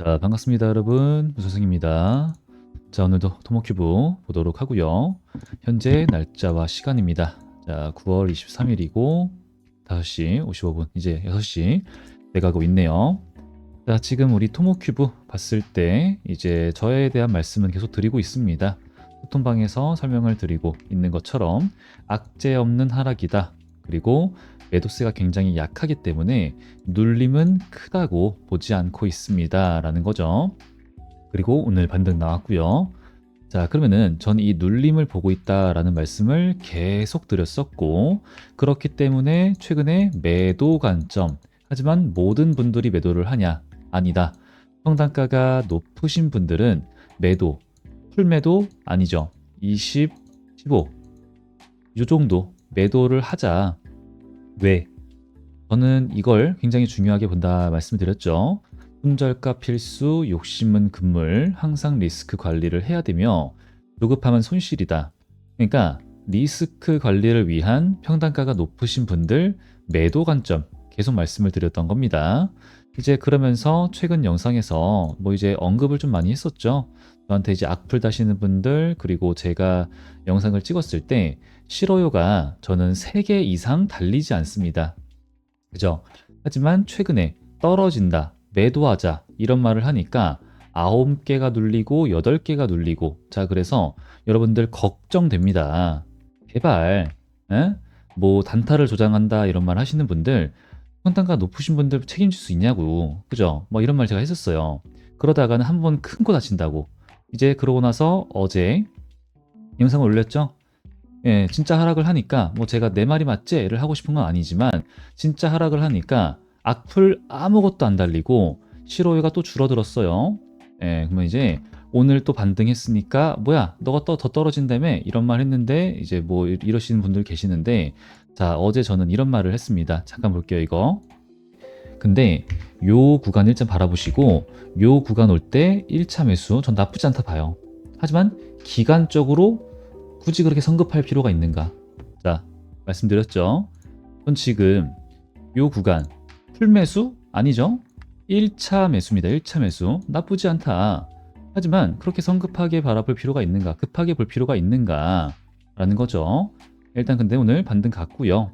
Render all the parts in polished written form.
자, 반갑습니다, 여러분. 무소승입니다. 자, 오늘도 토모큐브 보도록 하고요. 현재 날짜와 시간입니다. 자, 9월 23일이고 5시 55분, 이제 6시 돼가고 있네요. 자, 지금 우리 토모큐브 봤을 때 이제 저에 대한 말씀은 계속 드리고 있습니다. 소통방에서 설명을 드리고 있는 것처럼 악재 없는 하락이다. 그리고 매도세가 굉장히 약하기 때문에 눌림은 크다고 보지 않고 있습니다. 라는 거죠. 그리고 오늘 반등 나왔고요. 자, 그러면은 전 이 눌림을 보고 있다라는 말씀을 계속 드렸었고, 그렇기 때문에 최근에 매도 관점. 하지만 모든 분들이 매도를 하냐? 아니다. 평단가가 높으신 분들은 매도, 풀매도 아니죠. 20, 15. 이 정도 매도를 하자. 왜? 저는 이걸 굉장히 중요하게 본다 말씀드렸죠. 손절가 필수, 욕심은 금물, 항상 리스크 관리를 해야 되며 조급함은 손실이다. 그러니까 리스크 관리를 위한 평단가가 높으신 분들 매도 관점 계속 말씀을 드렸던 겁니다. 이제 그러면서 최근 영상에서 뭐 이제 언급을 좀 많이 했었죠. 저한테 이제 악플 다시는 분들, 그리고 제가 영상을 찍었을 때 싫어요가 저는 3개 이상 달리지 않습니다. 그죠? 하지만 최근에 떨어진다, 매도하자 이런 말을 하니까 9개가 눌리고 8개가 눌리고, 자, 그래서 여러분들 걱정됩니다. 제발 에? 뭐 단타를 조장한다 이런 말 하시는 분들, 평단가 높으신 분들 책임질 수 있냐고, 그죠? 뭐 이런 말 제가 했었어요. 그러다가는 한번 큰 거 다친다고. 이제 그러고 나서 어제 영상을 올렸죠. 예, 진짜 하락을 하니까 뭐 제가 내 말이 맞지를 하고 싶은 건 아니지만, 진짜 하락을 하니까 악플 아무것도 안 달리고 실오유가 또 줄어들었어요. 예, 그러면 이제 오늘 또 반등했으니까 뭐야 너가 더 떨어진다며 이런 말 했는데, 이제 뭐 이러시는 분들 계시는데, 자, 어제 저는 이런 말을 했습니다. 잠깐 볼게요, 이거. 근데 요 구간 일단 바라보시고, 요 구간 올 때 1차 매수 전 나쁘지 않다 봐요. 하지만 기간적으로 굳이 그렇게 성급할 필요가 있는가? 자, 말씀드렸죠. 전 지금 요 구간 풀매수 아니죠? 1차 매수입니다. 1차 매수 나쁘지 않다. 하지만 그렇게 성급하게 바라볼 필요가 있는가? 급하게 볼 필요가 있는가? 라는 거죠. 일단 근데 오늘 반등 갔고요.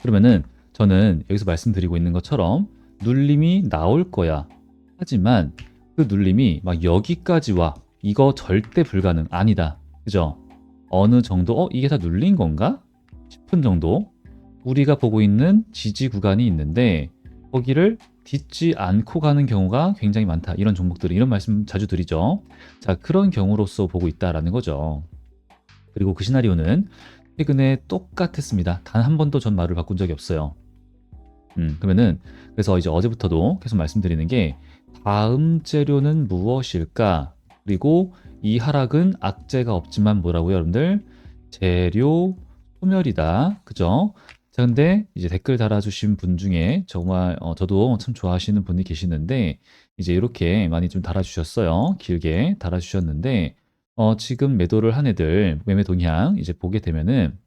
그러면은 저는 여기서 말씀드리고 있는 것처럼 눌림이 나올 거야. 하지만 그 눌림이 막 여기까지 와. 이거 절대 불가능. 아니다. 그죠? 어느 정도, 이게 다 눌린 건가? 싶은 정도 우리가 보고 있는 지지 구간이 있는데, 거기를 딛지 않고 가는 경우가 굉장히 많다. 이런 종목들은 이런 말씀 자주 드리죠. 자, 그런 경우로서 보고 있다라는 거죠. 그리고 그 시나리오는 최근에 똑같았습니다. 단 한 번도 전 말을 바꾼 적이 없어요. 그러면은 그래서 이제 어제부터도 계속 말씀드리는 게, 다음 재료는 무엇일까? 그리고 이 하락은 악재가 없지만 뭐라고요, 여러분들? 재료 소멸이다. 그죠? 자, 근데 이제 댓글 달아주신 분 중에 정말 저도 참 좋아하시는 분이 계시는데, 이제 이렇게 많이 좀 달아주셨어요. 길게 달아주셨는데, 지금 매도를 한 애들 매매 동향 이제 보게 되면은,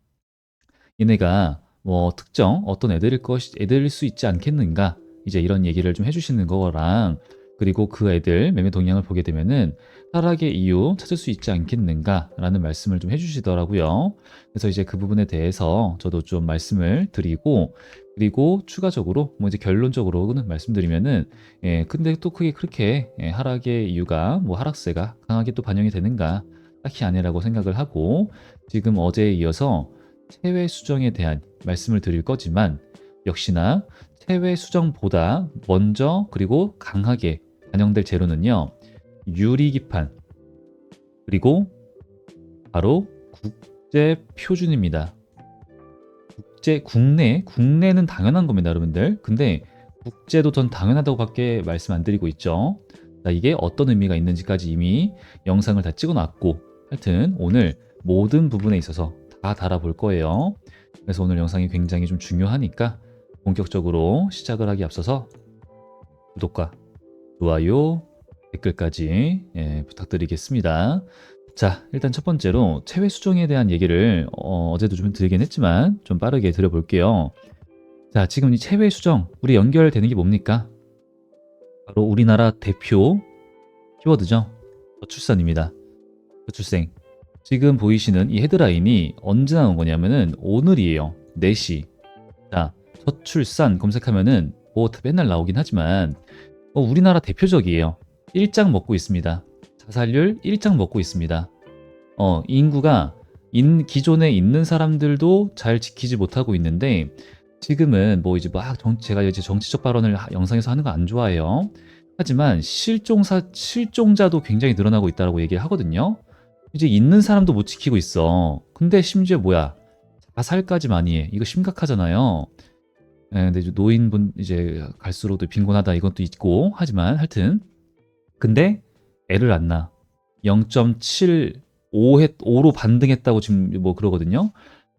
얘네가 뭐 특정 어떤 애들일 수 있지 않겠는가, 이제 이런 얘기를 좀 해주시는 거랑, 그리고 그 애들 매매 동향을 보게 되면은 하락의 이유 찾을 수 있지 않겠는가 라는 말씀을 좀 해주시더라고요. 그래서 이제 그 부분에 대해서 저도 좀 말씀을 드리고, 그리고 추가적으로 뭐 이제 결론적으로는 말씀드리면은, 근데 또 크게 그렇게 하락의 이유가 뭐 하락세가 강하게 또 반영이 되는가, 딱히 아니라고 생각을 하고, 지금 어제에 이어서 체외 수정에 대한 말씀을 드릴 거지만, 역시나 체외 수정보다 먼저 그리고 강하게 반영될 재료는요, 유리기판, 그리고 바로 국제 표준입니다. 국내는 당연한 겁니다, 여러분들. 근데 국제도 전 당연하다고 밖에 말씀 안 드리고 있죠. 자, 이게 어떤 의미가 있는지까지 이미 영상을 다 찍어놨고, 하여튼 오늘 모든 부분에 있어서 다 달아볼 거예요. 그래서 오늘 영상이 굉장히 좀 중요하니까 본격적으로 시작을 하기 앞서서 구독과 좋아요, 댓글까지 부탁드리겠습니다. 자, 일단 첫 번째로 체외 수정에 대한 얘기를 어제도 좀 드리긴 했지만 좀 빠르게 드려볼게요. 자, 지금 이 체외 수정 우리 연결되는 게 뭡니까? 바로 우리나라 대표 키워드죠. 저출산입니다. 저출생. 지금 보이시는 이 헤드라인이 언제 나온 거냐면은 오늘이에요. 4시. 자, 저출산 검색하면은 뭐 맨날 나오긴 하지만 우리나라 대표적이에요. 1장 먹고 있습니다. 자살률 1장 먹고 있습니다. 인구가 기존에 있는 사람들도 잘 지키지 못하고 있는데 지금은 뭐 이제 막 제가 이제 정치적 발언을 영상에서 하는 거 안 좋아해요. 하지만 실종자도 굉장히 늘어나고 있다고 얘기를 하거든요. 이제 있는 사람도 못 지키고 있어. 근데 심지어 뭐야? 자살까지 많이 해. 이거 심각하잖아요. 근데 이제 노인분 이제 갈수록도 빈곤하다 이것도 있고 하지만 하여튼 근데 애를 안 낳아. 0.75로 반등했다고 지금 뭐 그러거든요.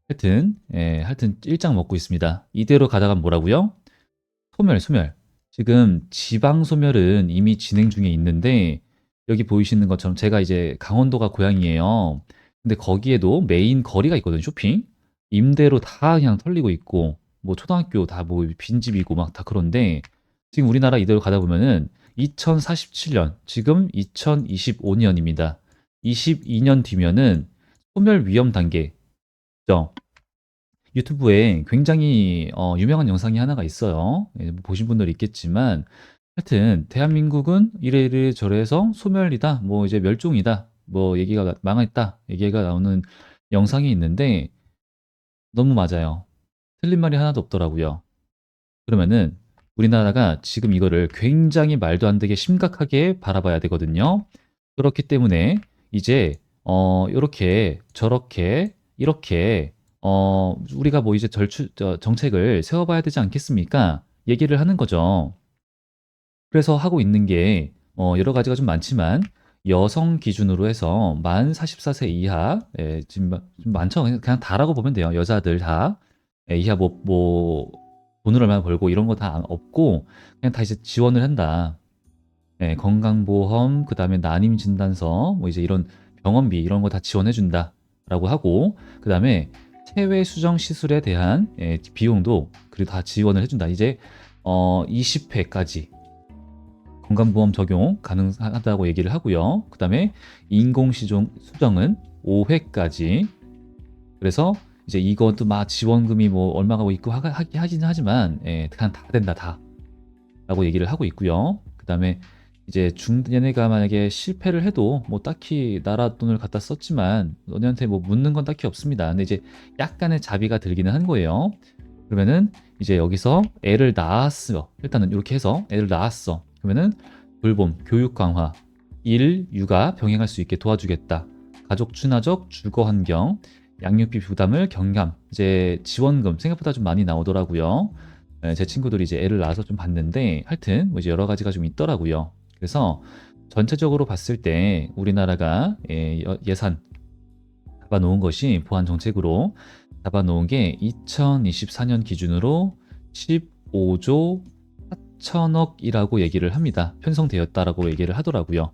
하여튼 일장 먹고 있습니다. 이대로 가다가 뭐라고요? 소멸. 지금 지방 소멸은 이미 진행 중에 있는데 여기 보이시는 것처럼 제가 이제 강원도가 고향이에요. 근데 거기에도 메인 거리가 있거든요. 쇼핑. 임대로 다 그냥 털리고 있고 뭐 초등학교 다 뭐 빈집이고 막 다 그런데 지금 우리나라 이대로 가다 보면은 2047년, 지금 2025년입니다. 22년 뒤면은 소멸 위험 단계죠. 유튜브에 굉장히 유명한 영상이 하나가 있어요. 뭐 보신 분들 있겠지만 하여튼 대한민국은 이래 저래서 소멸이다. 뭐 이제 멸종이다. 뭐 얘기가 망했다. 얘기가 나오는 영상이 있는데 너무 맞아요. 틀린 말이 하나도 없더라고요. 그러면은 우리나라가 지금 이거를 굉장히 말도 안 되게 심각하게 바라봐야 되거든요. 그렇기 때문에 이제 요렇게 저렇게 이렇게 우리가 뭐 이제 정책을 세워봐야 되지 않겠습니까? 얘기를 하는 거죠. 그래서 하고 있는 게 여러 가지가 좀 많지만 여성 기준으로 해서 만 44세 이하 지금 좀 많죠. 그냥 다라고 보면 돼요. 여자들 다 이하 뭐 돈을 얼마나 벌고 이런 거 다 없고 그냥 다 이제 지원을 한다. 건강보험 그다음에 난임 진단서 뭐 이제 이런 병원비 이런 거 다 지원해 준다라고 하고 그다음에 체외 수정 시술에 대한 비용도 그리고 다 지원을 해준다. 이제 20회까지 건강보험 적용 가능하다고 얘기를 하고요. 그다음에 수정은 5회까지. 그래서 이제 이것도 막 지원금이 뭐 얼마가 있고 하긴 하지만 그냥 다 된다 다라고 얘기를 하고 있고요. 그다음에 이제 얘네가 만약에 실패를 해도 뭐 딱히 나라 돈을 갖다 썼지만 너네한테 뭐 묻는 건 딱히 없습니다. 근데 이제 약간의 자비가 들기는 한 거예요. 그러면은 이제 여기서 애를 낳았어. 일단은 이렇게 해서 애를 낳았어. 그러면은 돌봄, 교육 강화, 일, 육아 병행할 수 있게 도와주겠다. 가족 친화적 주거 환경, 양육비 부담을 경감. 이제 지원금 생각보다 좀 많이 나오더라고요. 제 친구들이 이제 애를 낳아서 좀 봤는데 하여튼 뭐 이제 여러 가지가 좀 있더라고요. 그래서 전체적으로 봤을 때 우리나라가 예산 잡아놓은 것이 보안 정책으로 잡아놓은 게 2024년 기준으로 15조 4천억이라고 얘기를 합니다. 편성되었다라고 얘기를 하더라고요.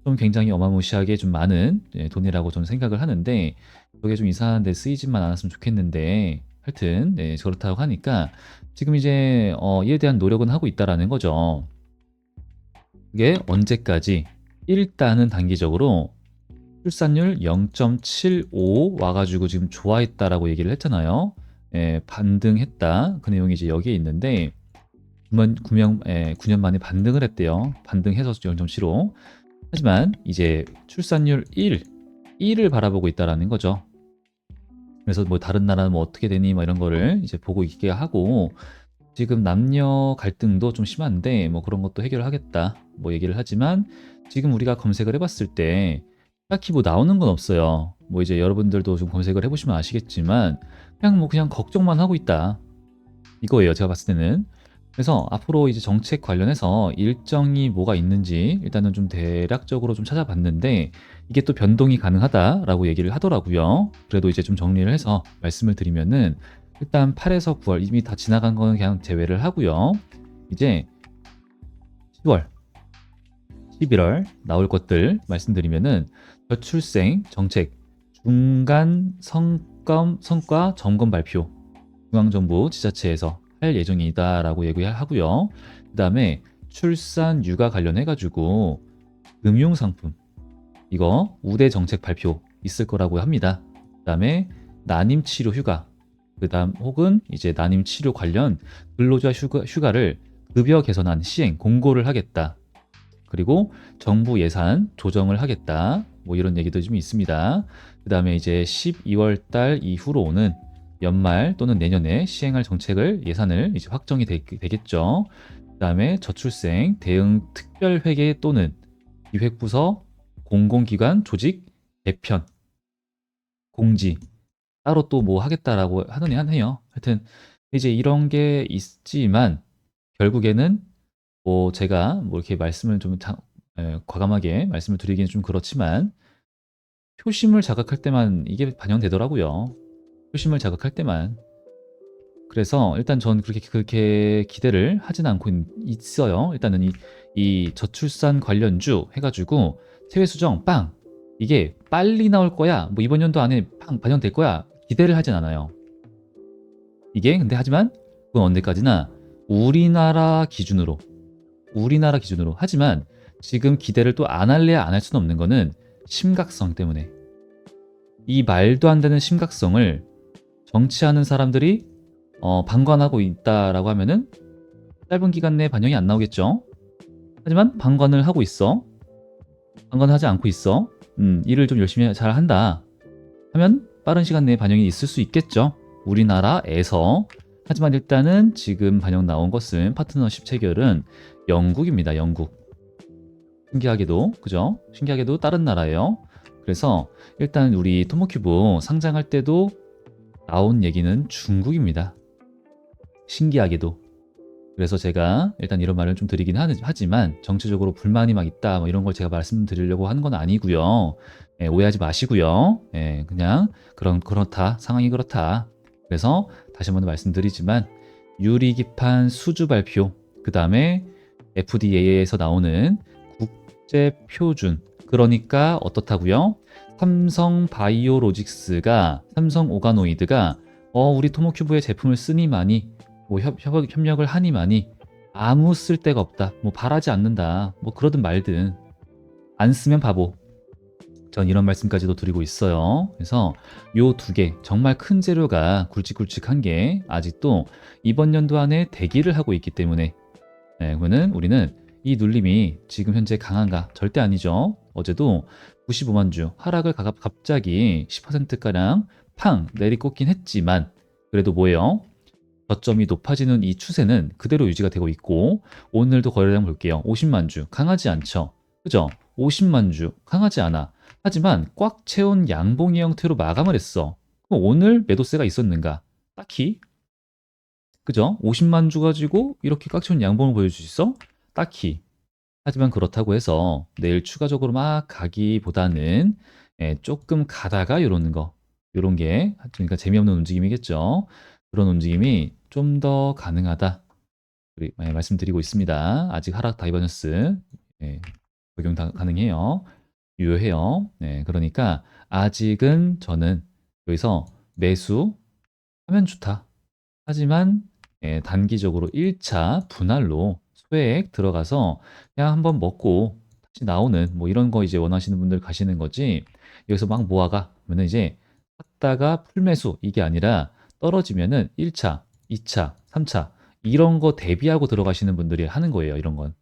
좀 굉장히 어마무시하게 좀 많은 돈이라고 저는 생각을 하는데 그게 좀 이상한 데 쓰이지만 않았으면 좋겠는데 하여튼 그렇다고 하니까 지금 이제 이에 대한 노력은 하고 있다라는 거죠. 그게 언제까지? 일단은 단기적으로 출산율 0.75 와가지고 지금 좋아했다라고 얘기를 했잖아요. 반등했다. 그 내용이 이제 여기에 있는데 9년 만에 반등을 했대요. 반등해서 0.75. 하지만 이제 출산율 1을 바라보고 있다라는 거죠. 그래서 뭐 다른 나라는 뭐 어떻게 되니 뭐 이런 거를 이제 보고 있게 하고 지금 남녀 갈등도 좀 심한데 뭐 그런 것도 해결하겠다 뭐 얘기를 하지만 지금 우리가 검색을 해봤을 때 딱히 뭐 나오는 건 없어요. 뭐 이제 여러분들도 좀 검색을 해보시면 아시겠지만 그냥 걱정만 하고 있다 이거예요. 제가 봤을 때는. 그래서 앞으로 이제 정책 관련해서 일정이 뭐가 있는지 일단은 좀 대략적으로 좀 찾아봤는데 이게 또 변동이 가능하다라고 얘기를 하더라고요. 그래도 이제 좀 정리를 해서 말씀을 드리면은 일단 8에서 9월 이미 다 지나간 거는 그냥 제외를 하고요. 이제 10월, 11월 나올 것들 말씀드리면은 저출생 정책 중간 성과 점검 발표 중앙정부 지자체에서 할 예정이다라고 얘기하고요. 그 다음에 출산, 육아 관련해 가지고 금융 상품 이거 우대 정책 발표 있을 거라고 합니다. 그다음에 난임 치료 휴가 그다음 혹은 이제 난임 치료 관련 근로자 휴가를 급여 개선안 시행 공고를 하겠다. 그리고 정부 예산 조정을 하겠다. 뭐 이런 얘기도 좀 있습니다. 그다음에 이제 12월 달 이후로 오는 연말 또는 내년에 시행할 정책을 예산을 이제 확정이 되겠죠. 그다음에 저출생 대응 특별회계 또는 기획부서 공공기관 조직 개편 공지 따로 또 뭐 하겠다라고 하더니 하네요. 하여튼 이제 이런 게 있지만 결국에는 뭐 제가 뭐 이렇게 말씀을 좀 과감하게 말씀을 드리기는 좀 그렇지만 표심을 자극할 때만 이게 반영되더라고요. 표심을 자극할 때만. 그래서 일단 전 그렇게 기대를 하진 않고 있어요. 일단은 이 저출산 관련주 해가지고 세외 수정 빵 이게 빨리 나올 거야. 뭐 이번 연도 안에 빵 반영될 거야. 기대를 하진 않아요. 이게 근데 하지만 그건 언제까지나 우리나라 기준으로 하지만 지금 기대를 또 안 할래야 안 할 수는 없는 거는 심각성 때문에 이 말도 안 되는 심각성을 정치하는 사람들이 방관하고 있다라고 하면은 짧은 기간 내에 반영이 안 나오겠죠. 하지만 방관을 하고 있어. 방관하지 않고 있어. 일을 좀 열심히 잘 한다. 하면 빠른 시간 내에 반영이 있을 수 있겠죠. 우리나라에서. 하지만 일단은 지금 반영 나온 것은 파트너십 체결은 영국입니다. 영국. 신기하게도 그죠? 신기하게도 다른 나라예요. 그래서 일단 우리 토모큐브 상장할 때도 나온 얘기는 중국입니다. 신기하게도. 그래서 제가 일단 이런 말을 좀 드리긴 하지만 정치적으로 불만이 막 있다 뭐 이런 걸 제가 말씀드리려고 하는 건 아니고요. 예, 오해하지 마시고요. 예, 그냥 그렇다 상황이 그렇다. 그래서 다시 한번 말씀드리지만 유리기판 수주 발표 그 다음에 FDA에서 나오는 국제 표준 그러니까 어떻다고요? 삼성 바이오로직스가 삼성 오가노이드가 우리 토모큐브의 제품을 쓰니만이 뭐 협력을 하니만이 아무 쓸데가 없다. 뭐 바라지 않는다. 뭐 그러든 말든 안 쓰면 바보. 전 이런 말씀까지도 드리고 있어요. 그래서 요 두 개 정말 큰 재료가 굵직굵직한 게 아직도 이번 연도 안에 대기를 하고 있기 때문에 그러면은 우리는 이 눌림이 지금 현재 강한가? 절대 아니죠. 어제도 95만 주 하락을 갑자기 10%가량 팡 내리꽂긴 했지만 그래도 뭐예요? 저점이 높아지는 이 추세는 그대로 유지가 되고 있고 오늘도 거래량 볼게요. 50만 주 강하지 않죠. 그죠? 50만 주 강하지 않아. 하지만 꽉 채운 양봉의 형태로 마감을 했어. 그럼 오늘 매도세가 있었는가? 딱히 그죠? 50만 주 가지고 이렇게 꽉 채운 양봉을 보여줄 수 있어? 딱히. 하지만 그렇다고 해서 내일 추가적으로 막 가기보다는 조금 가다가 이러는 거. 이런 게 그러니까 재미없는 움직임이겠죠. 그런 움직임이 좀 더 가능하다. 말씀드리고 있습니다. 아직 하락 다이버전스 적용 가능해요. 유효해요. 그러니까 아직은 저는 여기서 매수하면 좋다. 하지만 단기적으로 1차 분할로 소액 들어가서 그냥 한번 먹고 다시 나오는 뭐 이런 거 이제 원하시는 분들 가시는 거지 여기서 막 모아가 그러면 이제 샀다가 풀매수 이게 아니라 떨어지면은 1차, 2차, 3차 이런 거 대비하고 들어가시는 분들이 하는 거예요. 이런 건.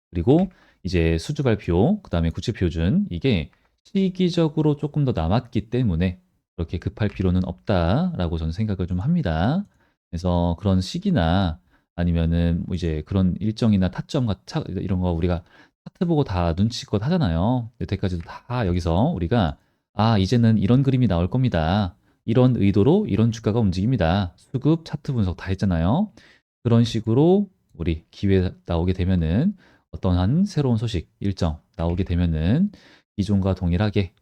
그리고 이제 수주 발표, 그다음에 구체 표준 이게 시기적으로 조금 더 남았기 때문에 그렇게 급할 필요는 없다라고 저는 생각을 좀 합니다. 그래서 그런 시기나 아니면은 뭐 이제 그런 일정이나 타점 이런 거 우리가 차트 보고 다 눈치껏 하잖아요. 여태까지도 다 여기서 우리가 이제는 이런 그림이 나올 겁니다. 이런 의도로 이런 주가가 움직입니다. 수급 차트 분석 다 했잖아요. 그런 식으로 우리 기회 나오게 되면은 어떠한 새로운 소식, 일정 나오게 되면은 기존과 동일하게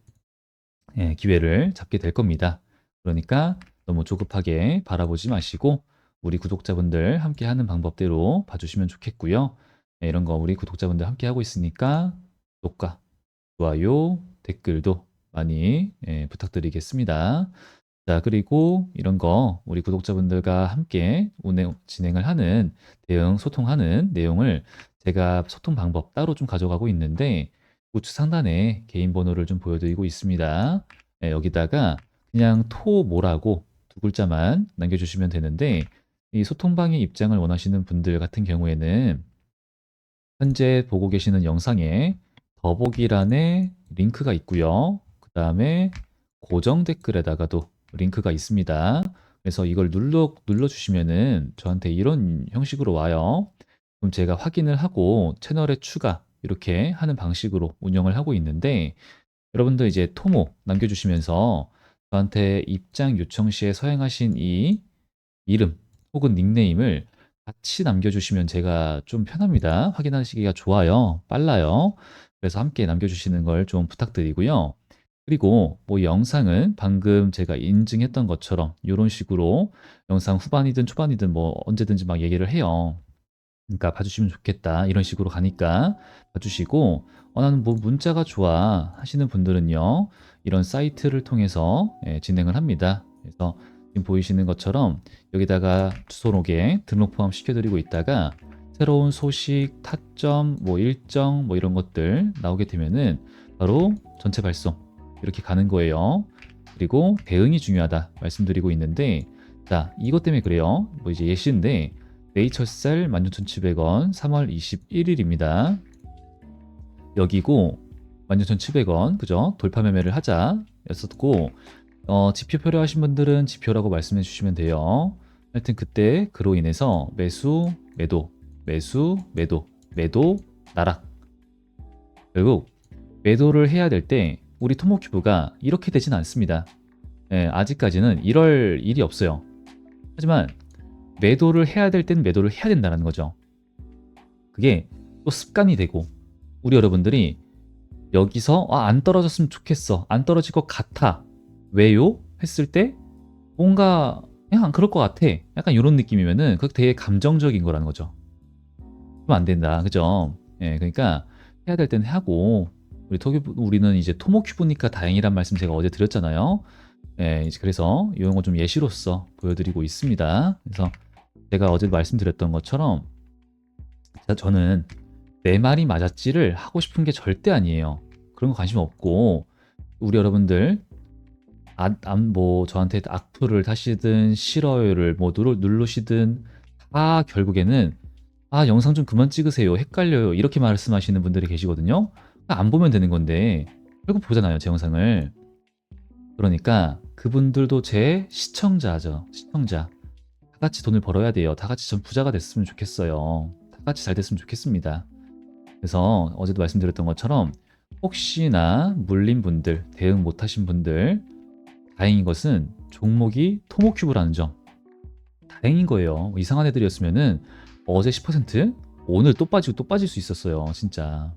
기회를 잡게 될 겁니다. 그러니까 너무 조급하게 바라보지 마시고 우리 구독자분들 함께 하는 방법대로 봐주시면 좋겠고요. 이런 거 우리 구독자분들 함께 하고 있으니까 구독과 좋아요, 댓글도 많이 부탁드리겠습니다. 자, 그리고 이런 거 우리 구독자분들과 함께 운행 진행을 하는 대응 소통하는 내용을 제가 소통 방법 따로 좀 가져가고 있는데 우측 상단에 개인 번호를 좀 보여드리고 있습니다. 네, 여기다가 그냥 토모라고 두 글자만 남겨주시면 되는데 이 소통방의 입장을 원하시는 분들 같은 경우에는 현재 보고 계시는 영상에 더보기란에 링크가 있고요. 그 다음에 고정 댓글에다가도 링크가 있습니다. 그래서 이걸 눌러주시면은 저한테 이런 형식으로 와요. 그럼 제가 확인을 하고 채널에 추가 이렇게 하는 방식으로 운영을 하고 있는데 여러분들 이제 토모 남겨주시면서 저한테 입장 요청 시에 서행하신 이 이름 혹은 닉네임을 같이 남겨주시면 제가 좀 편합니다. 확인하시기가 좋아요. 빨라요. 그래서 함께 남겨주시는 걸 좀 부탁드리고요. 그리고 뭐 영상은 방금 제가 인증했던 것처럼 이런 식으로 영상 후반이든 초반이든 뭐 언제든지 막 얘기를 해요. 그러니까 봐주시면 좋겠다. 이런 식으로 가니까 봐주시고, 나는 뭐 문자가 좋아 하시는 분들은요, 이런 사이트를 통해서 진행을 합니다. 그래서 지금 보이시는 것처럼 여기다가 주소록에 등록 포함 시켜드리고 있다가 새로운 소식, 타점, 뭐 일정, 뭐 이런 것들 나오게 되면은 바로 전체 발송 이렇게 가는 거예요. 그리고 대응이 중요하다 말씀드리고 있는데, 자, 이것 때문에 그래요. 뭐 이제 예시인데, 네이처셀 16,700원 3월 21일입니다. 여기고 16,700원 그죠? 돌파 매매를 하자 였었고 지표 필요하신 분들은 지표라고 말씀해 주시면 돼요. 하여튼 그때 그로 인해서 매수, 매도, 매수, 매도, 매도, 나락. 결국 매도를 해야 될 때 우리 토모큐브가 이렇게 되진 않습니다. 아직까지는 이럴 일이 없어요. 하지만 매도를 해야 될 때는 매도를 해야 된다는 거죠. 그게 또 습관이 되고 우리 여러분들이 여기서 안 떨어졌으면 좋겠어. 안 떨어질 것 같아. 왜요? 했을 때 뭔가 그냥 안 그럴 것 같아. 약간 이런 느낌이면은 그게 되게 감정적인 거라는 거죠. 그러면 안 된다. 그죠? 그러니까 해야 될 때는 하고 우리는 이제 토모큐브니까 다행이란 말씀 제가 어제 드렸잖아요. 이제 그래서 이런 거 좀 예시로서 보여드리고 있습니다. 그래서 제가 어제 말씀드렸던 것처럼 저는 내 말이 맞았지를 하고 싶은 게 절대 아니에요. 그런 거 관심 없고 우리 여러분들 뭐 저한테 악플을 다시든 싫어요를 뭐 누르시든 다 결국에는 영상 좀 그만 찍으세요. 헷갈려요. 이렇게 말씀하시는 분들이 계시거든요. 안 보면 되는 건데 결국 보잖아요. 제 영상을. 그러니까 그분들도 제 시청자죠. 시청자. 다 같이 돈을 벌어야 돼요. 다 같이 전 부자가 됐으면 좋겠어요. 다 같이 잘 됐으면 좋겠습니다. 그래서 어제도 말씀드렸던 것처럼 혹시나 물린 분들, 대응 못하신 분들 다행인 것은 종목이 토모큐브라는 점 다행인 거예요. 뭐 이상한 애들이었으면은 어제 10% 오늘 또 빠지고 또 빠질 수 있었어요. 진짜.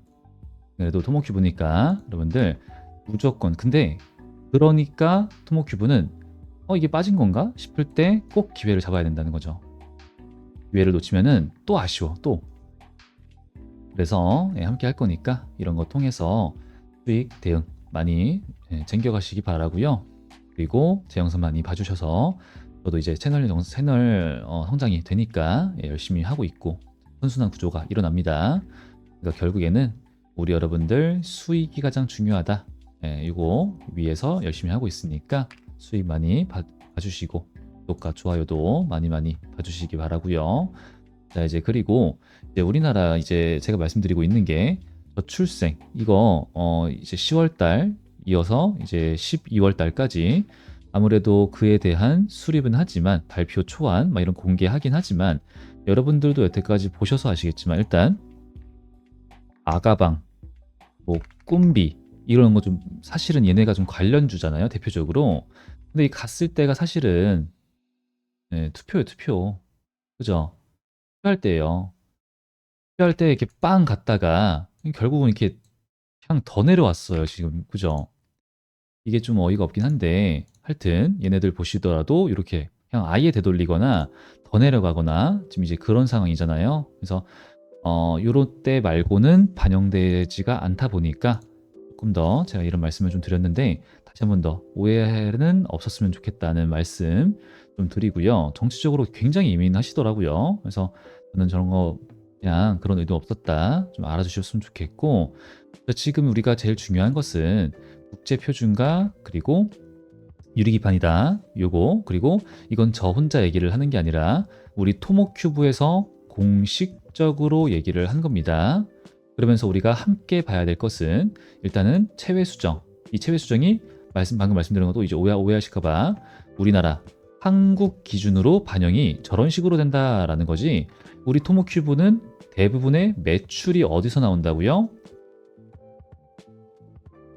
그래도 토모큐브니까 여러분들 무조건 근데 그러니까 토모큐브는 이게 빠진 건가 싶을 때 꼭 기회를 잡아야 된다는 거죠. 기회를 놓치면은 또 아쉬워 또. 그래서 함께 할 거니까 이런 거 통해서 수익 대응 많이 챙겨가시기 바라고요. 그리고 제 영상 많이 봐주셔서 저도 이제 채널 성장이 되니까 열심히 하고 있고 선순환 구조가 일어납니다. 그러니까 결국에는 우리 여러분들 수익이 가장 중요하다. 이거 위에서 열심히 하고 있으니까 수익 많이 봐주시고 구독과 좋아요도 많이 봐주시기 바라고요. 자 이제 그리고 이제 우리나라 이제 제가 말씀드리고 있는 게 저출생 이거 이제 10월 달 이어서 이제 12월 달까지 아무래도 그에 대한 수립은 하지만 발표 초안 막 이런 공개하긴 하지만 여러분들도 여태까지 보셔서 아시겠지만 일단 아가방 뭐 꿈비 이런 거 좀 사실은 얘네가 좀 관련주잖아요 대표적으로. 근데 이 갔을 때가 사실은 투표예요 투표. 그죠? 투표할 때예요. 투표할 때 이렇게 빵 갔다가 결국은 이렇게 그냥 더 내려왔어요 지금. 그죠? 이게 좀 어이가 없긴 한데 하여튼 얘네들 보시더라도 이렇게 그냥 아예 되돌리거나 더 내려가거나 지금 이제 그런 상황이잖아요. 그래서 요런 때 말고는 반영되지가 않다 보니까 조금 더 제가 이런 말씀을 좀 드렸는데 다시 한 번 더 오해는 없었으면 좋겠다는 말씀 좀 드리고요. 정치적으로 굉장히 예민하시더라고요. 그래서 저는 저런 거 그냥 그런 의도 없었다 좀 알아주셨으면 좋겠고, 지금 우리가 제일 중요한 것은 국제 표준과 그리고 유리기판이다. 요거 그리고 이건 저 혼자 얘기를 하는 게 아니라 우리 토모큐브에서 공식적으로 얘기를 한 겁니다. 그러면서 우리가 함께 봐야 될 것은 일단은 체외 수정. 이 체외 수정이 방금 말씀드린 것도 이제 오해하실까봐 우리나라 한국 기준으로 반영이 저런 식으로 된다라는 거지. 우리 토모큐브는 대부분의 매출이 어디서 나온다고요?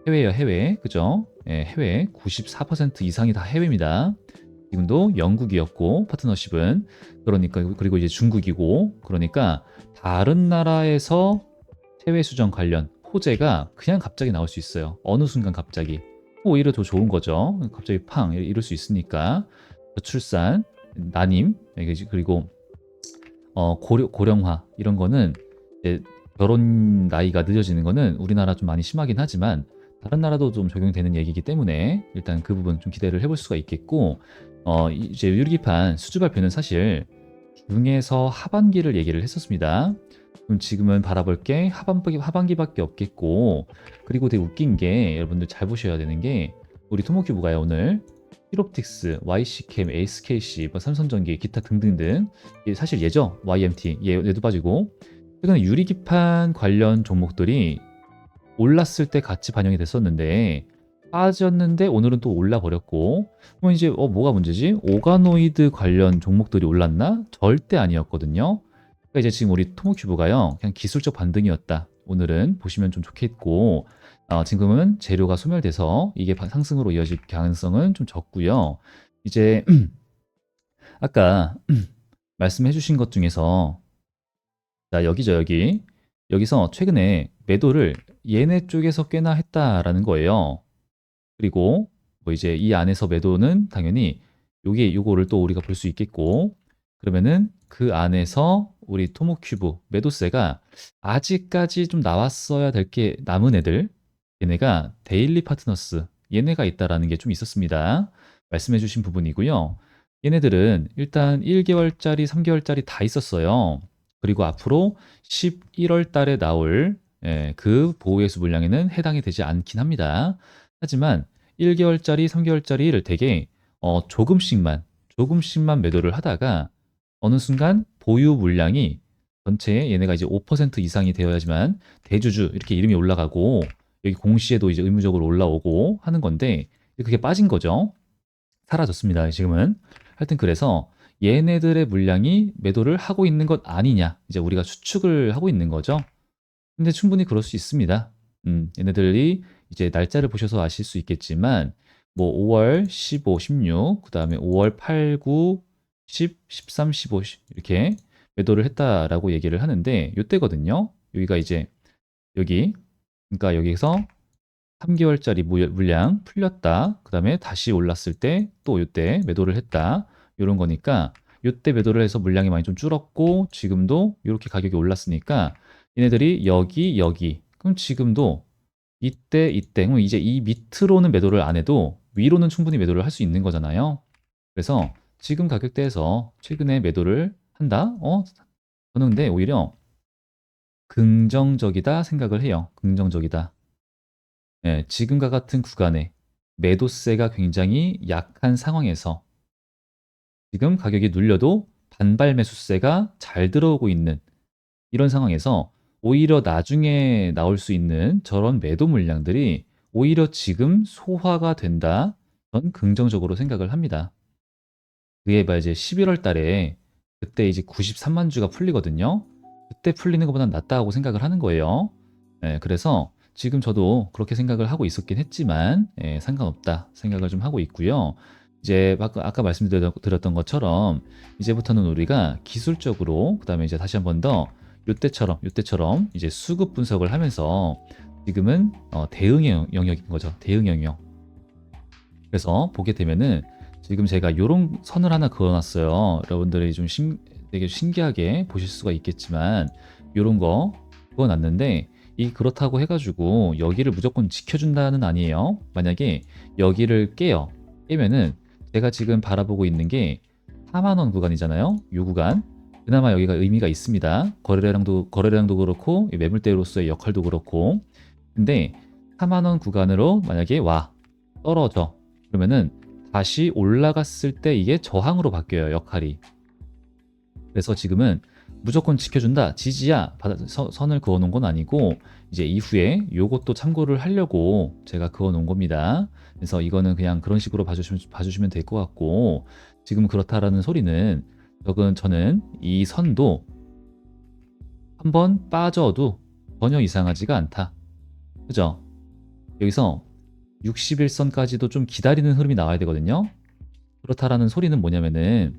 해외예요, 해외. 그죠? 예, 해외 94% 이상이 다 해외입니다. 지금도 영국이었고 파트너십은 그러니까 그리고 이제 중국이고 그러니까 다른 나라에서 해외 수정 관련 호재가 그냥 갑자기 나올 수 있어요. 어느 순간 갑자기. 오히려 더 좋은 거죠. 갑자기 팡 이럴 수 있으니까 저출산, 난임 그리고 고령화 이런 거는 이제 결혼 나이가 늦어지는 거는 우리나라 좀 많이 심하긴 하지만 다른 나라도 좀 적용되는 얘기이기 때문에 일단 그 부분 좀 기대를 해볼 수가 있겠고, 이제 유리기판 수주 발표는 사실 중에서 하반기를 얘기를 했었습니다. 그럼 지금은 바라볼 게 하반기밖에 없겠고, 그리고 되게 웃긴 게 여러분들 잘 보셔야 되는 게 우리 토모큐브가요 오늘 히롭틱스, YC캠, SKC, 뭐 삼성전기, 기타 등등등 사실 얘죠. YMT 얘도 빠지고 최근에 유리기판 관련 종목들이 올랐을 때 같이 반영이 됐었는데 빠졌는데 오늘은 또 올라 버렸고, 그럼 이제 뭐가 문제지? 오가노이드 관련 종목들이 올랐나? 절대 아니었거든요. 그러니까 이제 지금 우리 토모큐브가요 그냥 기술적 반등이었다. 오늘은 보시면 좀 좋겠고, 지금은 재료가 소멸돼서 이게 상승으로 이어질 가능성은 좀 적고요. 이제 아까 말씀해 주신 것 중에서 자 여기죠, 여기서 최근에 매도를 얘네 쪽에서 꽤나 했다라는 거예요. 그리고 뭐 이제 이 안에서 매도는 당연히 요거를 또 우리가 볼 수 있겠고, 그러면은 그 안에서 우리 토모큐브 매도세가 아직까지 좀 나왔어야 될 게 남은 애들, 얘네가 데일리 파트너스 얘네가 있다라는 게 좀 있었습니다. 말씀해 주신 부분이고요. 얘네들은 일단 1개월짜리 3개월짜리 다 있었어요. 그리고 앞으로 11월 달에 나올 그 보호해수 물량에는 해당이 되지 않긴 합니다. 하지만 1개월짜리 3개월짜리를 되게 조금씩만 매도를 하다가 어느 순간 보유 물량이 전체에 얘네가 이제 5% 이상이 되어야지만 대주주 이렇게 이름이 올라가고 여기 공시에도 이제 의무적으로 올라오고 하는 건데 그게 빠진 거죠. 사라졌습니다. 지금은. 하여튼 그래서 얘네들의 물량이 매도를 하고 있는 것 아니냐, 이제 우리가 추측을 하고 있는 거죠. 근데 충분히 그럴 수 있습니다. 얘네들이 이제 날짜를 보셔서 아실 수 있겠지만 뭐 5월 15, 16, 그 다음에 5월 8, 9, 10, 13, 15 이렇게 매도를 했다라고 얘기를 하는데 요때거든요. 여기가 이제 여기 그러니까 여기서 3개월짜리 물량 풀렸다. 그 다음에 다시 올랐을 때 또 요때 매도를 했다. 요런 거니까 요때 매도를 해서 물량이 많이 좀 줄었고 지금도 이렇게 가격이 올랐으니까 얘네들이 여기 그럼 지금도 이때 그럼 이제 이 밑으로는 매도를 안 해도 위로는 충분히 매도를 할 수 있는 거잖아요. 그래서 지금 가격대에서 최근에 매도를 한다? 저는 근데 오히려 긍정적이다 생각을 해요. 긍정적이다. 예, 지금과 같은 구간에 매도세가 굉장히 약한 상황에서 지금 가격이 눌려도 반발 매수세가 잘 들어오고 있는 이런 상황에서 오히려 나중에 나올 수 있는 저런 매도 물량들이 오히려 지금 소화가 된다. 전 긍정적으로 생각을 합니다. 그게 봐 이제 11월 달에 그때 이제 93만 주가 풀리거든요. 그때 풀리는 것보다는 낫다고 생각을 하는 거예요. 그래서 지금 저도 그렇게 생각을 하고 있었긴 했지만 상관없다 생각을 좀 하고 있고요. 이제 아까 말씀드렸던 것처럼 이제부터는 우리가 기술적으로 그다음에 이제 다시 한 번 더 요때처럼 이제 수급 분석을 하면서 지금은 대응의 영역인 거죠. 대응 영역. 그래서 보게 되면은 지금 제가 요런 선을 하나 그어놨어요. 여러분들이 좀 되게 신기하게 보실 수가 있겠지만 요런 거 그어놨는데 그렇다고 해가지고 여기를 무조건 지켜준다는 아니에요. 만약에 여기를 깨면은 제가 지금 바라보고 있는 게 4만 원 구간이잖아요. 요 구간. 그나마 여기가 의미가 있습니다. 거래량도 그렇고 매물대로서의 역할도 그렇고. 근데 4만 원 구간으로 만약에 떨어져. 그러면은 다시 올라갔을 때 이게 저항으로 바뀌어요, 역할이. 그래서 지금은 무조건 지켜준다, 지지야, 선을 그어놓은 건 아니고 이제 이후에 요것도 참고를 하려고 제가 그어놓은 겁니다. 그래서 이거는 그냥 그런 식으로 봐주시면 될 것 같고, 지금 그렇다라는 소리는 저는 이 선도 한번 빠져도 전혀 이상하지가 않다. 그죠? 여기서 61선까지도 좀 기다리는 흐름이 나와야 되거든요. 그렇다라는 소리는 뭐냐면은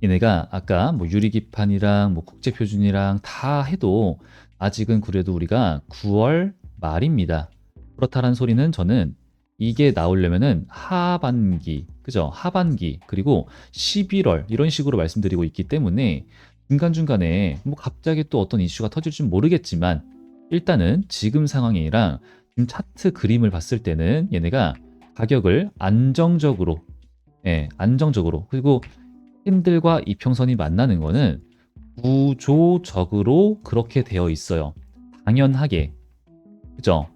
얘네가 아까 뭐 유리기판이랑 뭐 국제표준이랑 다 해도 아직은 그래도 우리가 9월 말입니다. 그렇다라는 소리는 저는 이게 나오려면은 하반기, 그죠? 하반기, 그리고 11월 이런 식으로 말씀드리고 있기 때문에 중간중간에 뭐 갑자기 또 어떤 이슈가 터질지 모르겠지만 일단은 지금 상황이랑 지금 차트 그림을 봤을 때는 얘네가 가격을 안정적으로, 안정적으로, 그리고 캔들과 이평선이 만나는 거는 구조적으로 그렇게 되어 있어요. 당연하게. 그죠?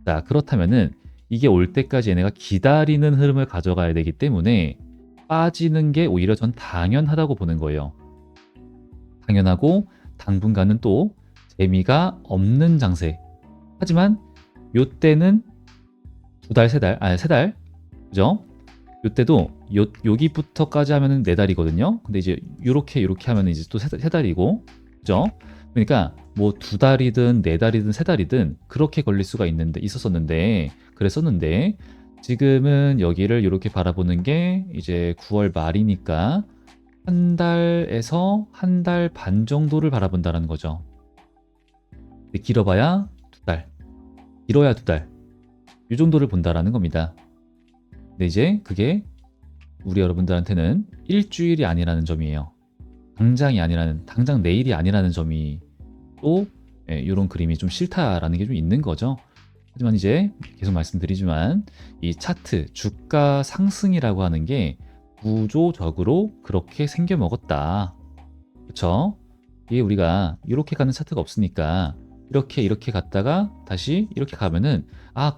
자, 그렇다면은 이게 올 때까지 얘네가 기다리는 흐름을 가져가야 되기 때문에 빠지는 게 오히려 전 당연하다고 보는 거예요. 당연하고 당분간은 또 재미가 없는 장세. 하지만 요때는 두 달, 세 달. 그죠? 요때도 여기부터까지 하면은 네 달이거든요. 근데 이제 요렇게 하면은 이제 또 세 달이고. 그죠? 그러니까 뭐 두 달이든 네 달이든 세 달이든 그렇게 걸릴 수가 그랬었는데 지금은 여기를 이렇게 바라보는 게 이제 9월 말이니까 한 달에서 한 달 반 정도를 바라본다는 거죠. 길어봐야 두 달, 길어야 두 달, 이 정도를 본다라는 겁니다. 근데 이제 그게 우리 여러분들한테는 일주일이 아니라는 점이에요. 당장 내일이 아니라는 점이 또 이런 그림이 좀 싫다라는 게 좀 있는 거죠. 하지만 이제 계속 말씀드리지만 이 차트 주가 상승이라고 하는 게 구조적으로 그렇게 생겨 먹었다. 그렇죠? 이게 우리가 이렇게 가는 차트가 없으니까 이렇게 갔다가 다시 이렇게 가면은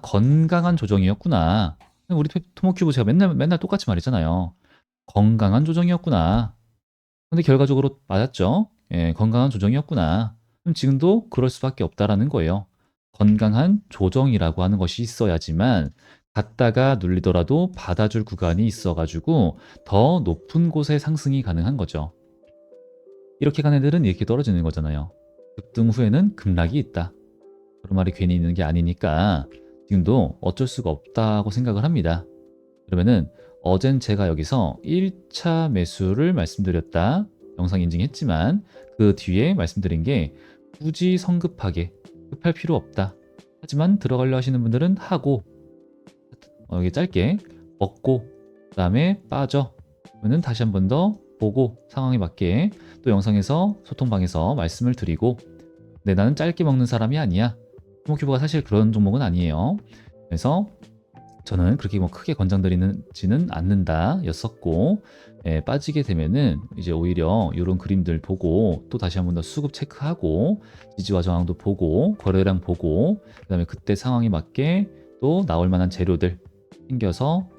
건강한 조정이었구나. 우리 토모큐브 제가 맨날 똑같이 말했잖아요. 건강한 조정이었구나. 근데 결과적으로 맞았죠. 건강한 조정이었구나. 그럼 지금도 그럴 수밖에 없다라는 거예요. 건강한 조정이라고 하는 것이 있어야지만 갔다가 눌리더라도 받아줄 구간이 있어가지고 더 높은 곳에 상승이 가능한 거죠. 이렇게 간 애들은 이렇게 떨어지는 거잖아요. 급등 후에는 급락이 있다. 그런 말이 괜히 있는 게 아니니까 지금도 어쩔 수가 없다고 생각을 합니다. 그러면은 어젠 제가 여기서 1차 매수를 말씀드렸다. 영상 인증했지만 그 뒤에 말씀드린 게 굳이 성급하게 급할 필요 없다. 하지만 들어가려 하시는 분들은 하고 여기 짧게 먹고 그 다음에 빠져. 그러면 다시 한 번 더 보고 상황에 맞게 또 영상에서 소통방에서 말씀을 드리고 나는 짧게 먹는 사람이 아니야. 토모큐브가 사실 그런 종목은 아니에요. 그래서 저는 그렇게 뭐 크게 권장드리지는 않는다 였었고 빠지게 되면은 이제 오히려 이런 그림들 보고 또 다시 한 번 더 수급 체크하고 지지와 저항도 보고 거래량 보고 그다음에 그때 상황에 맞게 또 나올 만한 재료들 챙겨서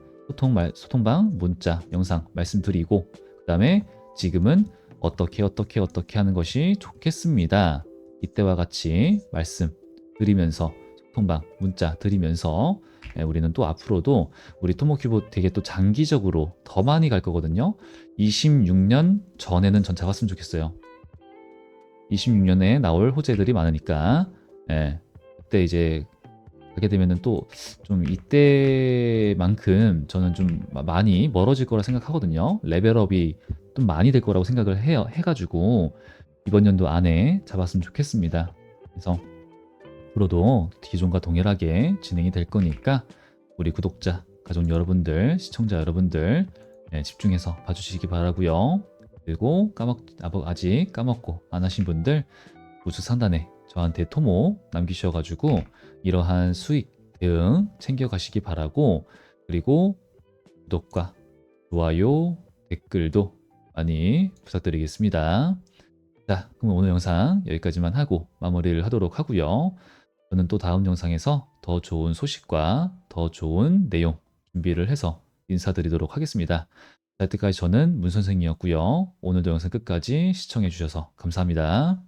소통방 문자 영상 말씀드리고 그다음에 지금은 어떻게 하는 것이 좋겠습니다. 이때와 같이 말씀 드리면서 소통방 문자 드리면서 우리는 또 앞으로도 우리 토모큐브 되게 또 장기적으로 더 많이 갈 거거든요. 26년 전에는 전 잡았으면 좋겠어요. 26년에 나올 호재들이 많으니까 그때 이제 가게 되면은 또 좀 이때만큼 저는 좀 많이 멀어질 거라 생각하거든요. 레벨업이 좀 많이 될 거라고 생각을 해가지고 이번 연도 안에 잡았으면 좋겠습니다. 그래서 앞으로도 기존과 동일하게 진행이 될 거니까 우리 구독자, 가족 여러분들, 시청자 여러분들 집중해서 봐주시기 바라고요. 그리고 아직 까먹고 안 하신 분들 우측 상단에 저한테 토목 남기셔가지고 이러한 수익 대응 챙겨가시기 바라고, 그리고 구독과 좋아요, 댓글도 많이 부탁드리겠습니다. 자, 그럼 오늘 영상 여기까지만 하고 마무리를 하도록 하고요. 저는 또 다음 영상에서 더 좋은 소식과 더 좋은 내용 준비를 해서 인사드리도록 하겠습니다. 자, 여태까지 저는 문 선생이었고요. 오늘도 영상 끝까지 시청해 주셔서 감사합니다.